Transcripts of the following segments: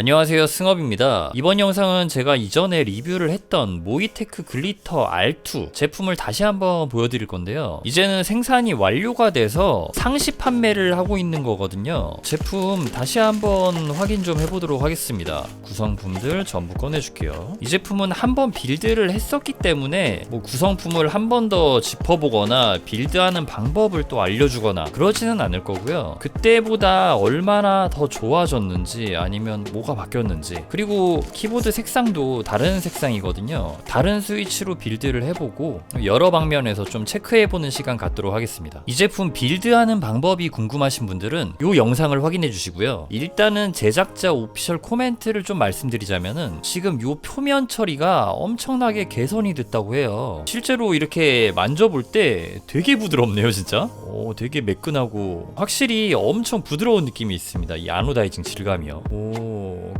안녕하세요, 승업입니다. 이번 영상은 제가 이전에 리뷰를 했던 모이테크 글리터 R2 제품을 다시 한번 보여드릴 건데요. 이제는 생산이 완료가 돼서 상시 판매를 하고 있는 거거든요. 제품 다시 한번 확인 좀 해보도록 하겠습니다. 구성품들 전부 꺼내줄게요. 이 제품은 한번 빌드를 했었기 때문에 구성품을 한 번 더 짚어보거나 빌드하는 방법을 또 알려주거나 그러지는 않을 거고요. 그때보다 얼마나 더 좋아졌는지 아니면 뭐가 바뀌었는지, 그리고 키보드 색상도 다른 색상이거든요. 다른 스위치로 빌드를 해보고 여러 방면에서 좀 체크해보는 시간 갖도록 하겠습니다. 이 제품 빌드하는 방법이 궁금하신 분들은 이 영상을 확인해 주시고요. 일단은 제작자 오피셜 코멘트를 좀 말씀드리자면은 지금 이 표면 처리가 엄청나게 개선이 됐다고 해요. 실제로 이렇게 만져볼 때 되게 부드럽네요, 진짜. 되게 매끈하고 확실히 엄청 부드러운 느낌이 있습니다. 이 아노다이징 질감이요.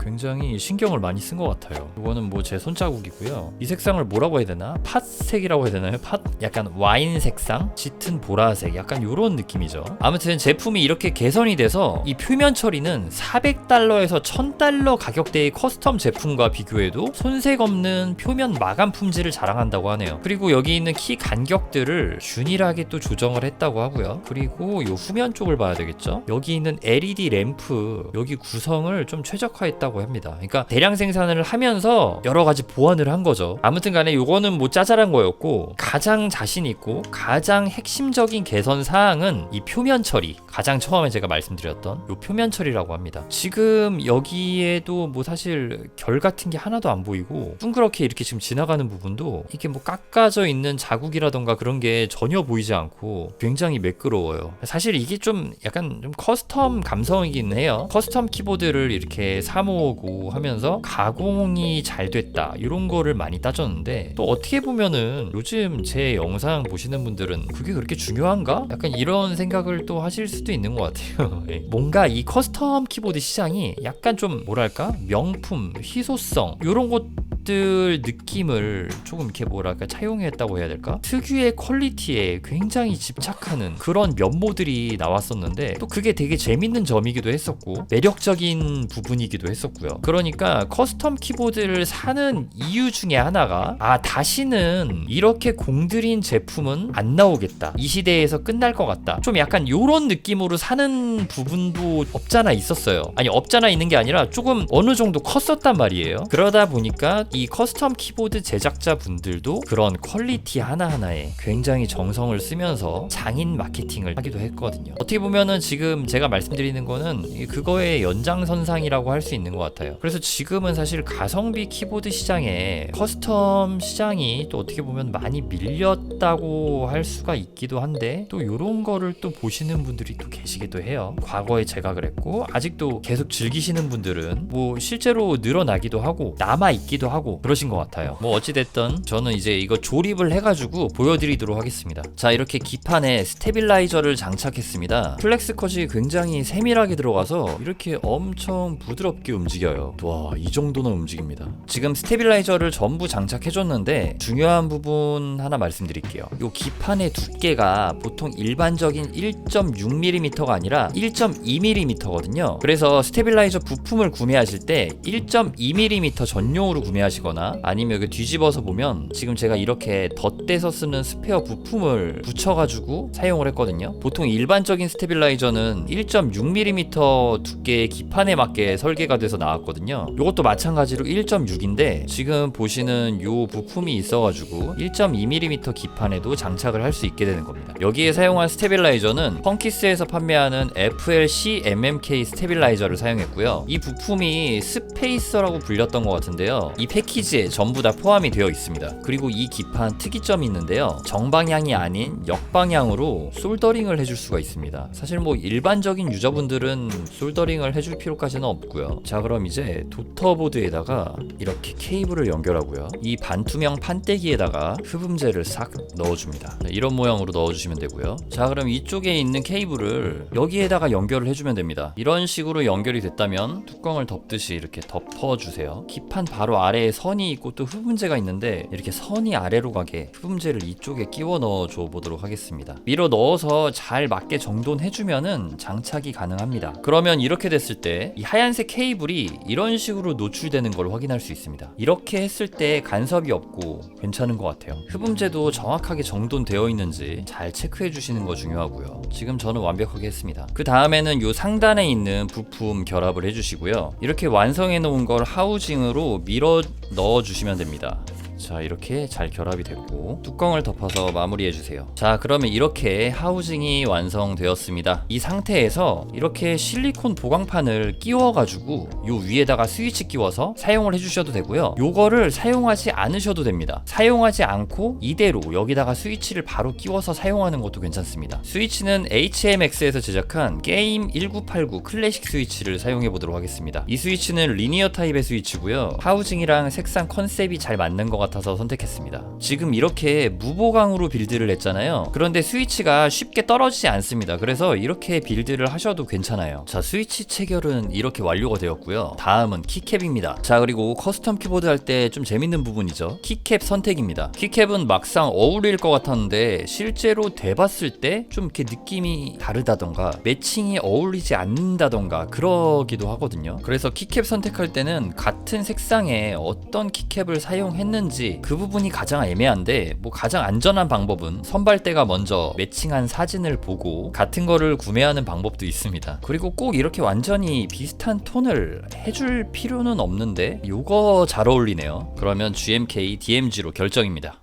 굉장히 신경을 많이 쓴 것 같아요. 이거는 제 손자국이고요. 이 색상을 뭐라고 해야 되나? 팥색이라고 해야 되나요? 팥? 약간 와인 색상? 짙은 보라색? 약간 요런 느낌이죠. 아무튼 제품이 이렇게 개선이 돼서 이 표면 처리는 400달러에서 1000달러 가격대의 커스텀 제품과 비교해도 손색 없는 표면 마감 품질을 자랑한다고 하네요. 그리고 여기 있는 키 간격들을 균일하게 또 조정을 했다고 하고요. 그리고 요 후면 쪽을 봐야 되겠죠? 여기 있는 LED 램프, 여기 구성을 좀 최적화했다고 합니다. 그러니까 대량 생산을 하면서 여러 가지 보완을 한 거죠. 아무튼 간에 요거는 짜잘한 거였고, 가장 자신 있고 가장 핵심적인 개선 사항은 이 표면 처리, 가장 처음에 제가 말씀드렸던 요 표면 처리라고 합니다. 지금 여기에도 사실 결 같은 게 하나도 안 보이고 둥그렇게 이렇게 지금 지나가는 부분도 이게 깎아져 있는 자국이라던가 그런 게 전혀 보이지 않고 굉장히 매끄러워요. 사실 이게 좀 약간 좀 커스텀 감성이긴 해요. 커스텀 키보드를 이렇게 사모으고 하면서 가공이 잘 됐다 이런 거를 많이 따졌는데, 또 어떻게 보면은 요즘 제 영상 보시는 분들은 그게 그렇게 중요한가? 약간 이런 생각을 또 하실 수도 있는 것 같아요. 뭔가 이 커스텀 키보드 시장이 약간 좀 뭐랄까? 명품, 희소성 이런 것들 느낌을 조금 이렇게 차용했다고 해야 될까? 특유의 퀄리티에 굉장히 집착하는 그런 면모들이 나왔었는데, 또 그게 되게 재밌는 점이기도 했었고 매력적인 부분이기도 했었고요. 그러니까 커스텀 키보드를 사는 이유 중에 하나가 다시는 이렇게 공들인 제품은 안 나오겠다, 이 시대에서 끝날 것 같다, 좀 약간 요런 느낌으로 사는 부분도 없잖아 있었어요. 아니 없잖아 있는 게 아니라 조금 어느 정도 컸었단 말이에요. 그러다 보니까 이 커스텀 키보드 제작자 분들도 그런 퀄리티 하나하나에 굉장히 정성을 쓰면서 장인 마케팅을 하기도 했거든요. 어떻게 보면은 지금 제가 말씀드리는 거는 그거의 연장선상이라고 할 수 있는 것 같아요. 그래서 지금은 사실 가성비 키보드 시장에 커스텀 시장이 또 어떻게 보면 많이 밀렸다고 할 수가 있기도 한데, 또 이런 거를 또 보시는 분들이 또 계시기도 해요. 과거에 제가 그랬고 아직도 계속 즐기시는 분들은 실제로 늘어나기도 하고 남아있기도 하고 그러신 것 같아요. 어찌됐든 저는 이제 이거 조립을 해가지고 보여드리도록 하겠습니다. 자, 이렇게 기판에 스테빌라이저를 장착했습니다. 플렉스 컷이 굉장히 세밀하게 들어가서 이렇게 엄청 부드럽게 움직여요. 와, 이 정도는 움직입니다. 지금 스테빌라이저를 전부 장착해줬는데 중요한 부분 하나 말씀드릴게요. 이 기판의 두께가 보통 일반적인 1.6mm가 아니라 1.2mm거든요. 그래서 스테빌라이저 부품을 구매하실 때 1.2mm 전용으로 구매하시거나, 아니면 여기 뒤집어서 보면 지금 제가 이렇게 덧대서 쓰는 스페어 부품을 붙여가지고 사용을 했거든요. 보통 일반적인 스테빌라이저는 1.6mm 두께의 기판에 맞게 설계가 돼서 나왔거든요. 이것도 마찬가지로 1.6인데 지금 보시는 요 부품이 있어가지고 1.2mm 기판에도 장착을 할 수 있게 되는 겁니다. 여기에 사용한 스테빌라이저는 펑키스에서 판매하는 FLC-MMK 스테빌라이저를 사용했고요. 이 부품이 스페이서라고 불렸던 것 같은데요. 이 패키지에 전부 다 포함이 되어 있습니다. 그리고 이 기판 특이점이 있는데요. 정방향이 아닌 역방향으로 솔더링을 해줄 수가 있습니다. 사실 일반적인 유저분들은 솔더링을 해줄 필요까지는 없고요. 자, 그럼 이제 도터보드에다가 이렇게 케이블을 연결하고요. 이 반투명 판때기에다가 흡음재를 싹 넣어줍니다. 이런 모양으로 넣어주시면 되고요. 자, 그럼 이쪽에 있는 케이블을 여기에다가 연결을 해주면 됩니다. 이런 식으로 연결이 됐다면 뚜껑을 덮듯이 이렇게 덮어주세요. 기판 바로 아래에 아래에 선이 있고 또 흡음재가 있는데 이렇게 선이 아래로 가게 흡음재를 이쪽에 끼워 넣어 줘 보도록 하겠습니다. 밀어 넣어서 잘 맞게 정돈해주면은 장착이 가능합니다. 그러면 이렇게 됐을 때 이 하얀색 케이블이 이런 식으로 노출되는 걸 확인할 수 있습니다. 이렇게 했을 때 간섭이 없고 괜찮은 것 같아요. 흡음재도 정확하게 정돈되어 있는지 잘 체크해 주시는 거 중요하고요. 지금 저는 완벽하게 했습니다. 그 다음에는 이 상단에 있는 부품 결합을 해주시고요. 이렇게 완성해 놓은 걸 하우징으로 밀어 넣어 주시면 됩니다. 자, 이렇게 잘 결합이 됐고 뚜껑을 덮어서 마무리해 주세요. 자, 그러면 이렇게 하우징이 완성되었습니다. 이 상태에서 이렇게 실리콘 보강판을 끼워 가지고 요 위에다가 스위치 끼워서 사용을 해 주셔도 되고요. 요거를 사용하지 않으셔도 됩니다. 사용하지 않고 이대로 여기다가 스위치를 바로 끼워서 사용하는 것도 괜찮습니다. 스위치는 HMX에서 제작한 게임 1989 클래식 스위치를 사용해 보도록 하겠습니다. 이 스위치는 리니어 타입의 스위치고요. 하우징이랑 색상 컨셉이 잘 맞는 것 같아서 선택했습니다. 지금 이렇게 무보강으로 빌드를 했잖아요. 그런데 스위치가 쉽게 떨어지지 않습니다. 그래서 이렇게 빌드를 하셔도 괜찮아요. 자, 스위치 체결은 이렇게 완료가 되었고요. 다음은 키캡입니다. 자, 그리고 커스텀 키보드 할 때 좀 재밌는 부분이죠. 키캡 선택입니다. 키캡은 막상 어울릴 것 같았는데 실제로 돼봤을 때 좀 이렇게 느낌이 다르다던가 매칭이 어울리지 않는다던가 그러기도 하거든요. 그래서 키캡 선택할 때는 같은 색상에 어떤 키캡을 사용했는지 그 부분이 가장 애매한데 뭐 가장 안전한 방법은 선발대가 먼저 매칭한 사진을 보고 같은 거를 구매하는 방법도 있습니다. 그리고 꼭 이렇게 완전히 비슷한 톤을 해줄 필요는 없는데 요거 잘 어울리네요. 그러면 GMK DMG로 결정입니다.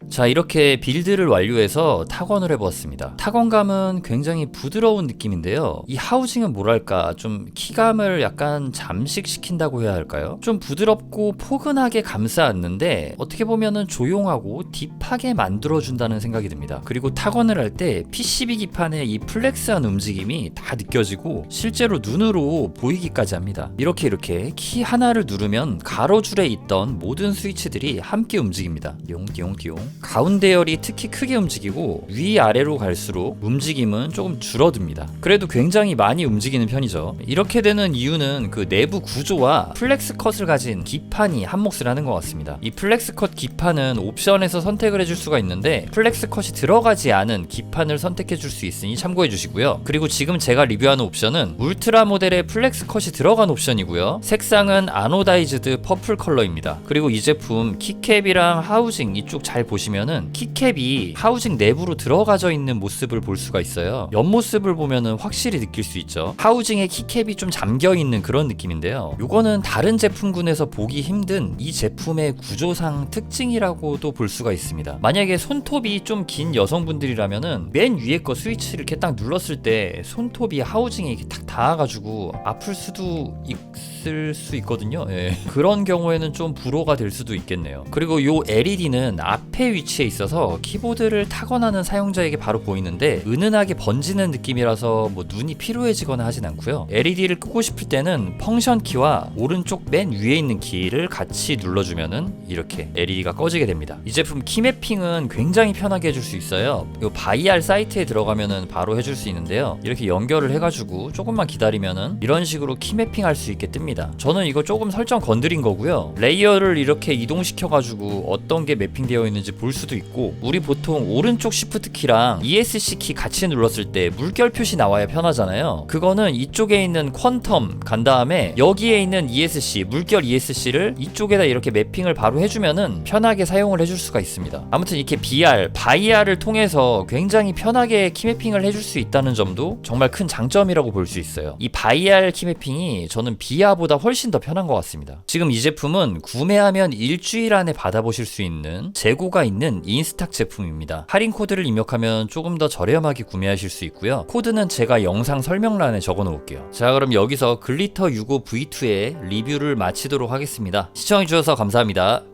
자, 이렇게 빌드를 완료해서 타건을 해보았습니다. 타건감은 굉장히 부드러운 느낌인데요. 이 하우징은 뭐랄까 좀 키감을 약간 잠식시킨다고 해야 할까요? 좀 부드럽고 포근하게 감싸 안는데 어떻게 보면은 조용하고 딥하게 만들어준다는 생각이 듭니다. 그리고 타건을 할 때 PCB 기판의 이 플렉스한 움직임이 다 느껴지고 실제로 눈으로 보이기까지 합니다. 이렇게 키 하나를 누르면 가로줄에 있던 모든 스위치들이 함께 움직입니다. 띠용띠용띠용. 가운데 열이 특히 크게 움직이고 위아래로 갈수록 움직임은 조금 줄어듭니다. 그래도 굉장히 많이 움직이는 편이죠. 이렇게 되는 이유는 그 내부 구조와 플렉스 컷을 가진 기판이 한몫을 하는 것 같습니다. 이 플렉스 컷 기판은 옵션에서 선택을 해줄 수가 있는데 플렉스 컷이 들어가지 않은 기판을 선택해 줄 수 있으니 참고해 주시고요. 그리고 지금 제가 리뷰하는 옵션은 울트라 모델의 플렉스 컷이 들어간 옵션이고요. 색상은 아노다이즈드 퍼플 컬러입니다. 그리고 이 제품 키캡이랑 하우징 이쪽 잘 보시면은 키캡이 하우징 내부로 들어가져 있는 모습을 볼 수가 있어요. 옆모습을 보면은 확실히 느낄 수 있죠. 하우징에 키캡이 좀 잠겨 있는 그런 느낌인데요. 요거는 다른 제품군에서 보기 힘든 이 제품의 구조상 특징이라고도 볼 수가 있습니다. 만약에 손톱이 좀 긴 여성분들이라면은 맨 위에 거 스위치를 이렇게 딱 눌렀을 때 손톱이 하우징에 이렇게 딱 닿아가지고 아플 수도 있을 수 있거든요. 예. 그런 경우에는 좀 불호가 될 수도 있겠네요. 그리고 요 LED는 앞에 위치해 있어서 키보드를 타건하는 사용자에게 바로 보이는데 은은하게 번지는 느낌이라서 뭐 눈이 피로해지거나 하진 않고요. LED를 끄고 싶을 때는 펑션 키와 오른쪽 맨 위에 있는 키를 같이 눌러주면은 이렇게 LED가 꺼지게 됩니다. 이 제품 키매핑은 굉장히 편하게 해줄 수 있어요. 요 바이알 사이트에 들어가면은 바로 해줄 수 있는데요. 이렇게 연결을 해가지고 조금만 기다리면은 이런 식으로 키매핑 할 수 있게 뜹니다. 저는 이거 조금 설정 건드린 거고요. 레이어를 이렇게 이동시켜가지고 어떤 게 매핑되어 있는지 볼 수도 있고, 우리 보통 오른쪽 시프트 키랑 ESC 키 같이 눌렀을 때 물결 표시 나와야 편하잖아요. 그거는 이쪽에 있는 퀀텀 간 다음에 여기에 있는 ESC, 물결 ESC를 이쪽에다 이렇게 매핑을 바로 해주면은 편하게 사용을 해줄 수가 있습니다. 아무튼 이렇게 바이알을 통해서 굉장히 편하게 키매핑을 해줄 수 있다는 점도 정말 큰 장점이라고 볼 수 있어요. 이 바이알 키매핑이 저는 비아보다 훨씬 더 편한 것 같습니다. 지금 이 제품은 구매하면 일주일 안에 받아보실 수 있는 재고가 있는 있는 인스탁 제품입니다. 할인 코드를 입력하면 조금 더 저렴하게 구매하실 수 있고요. 코드는 제가 영상 설명란에 적어 놓을게요. 자, 그럼 여기서 글리터 65 V2의 리뷰를 마치도록 하겠습니다. 시청해주셔서 감사합니다.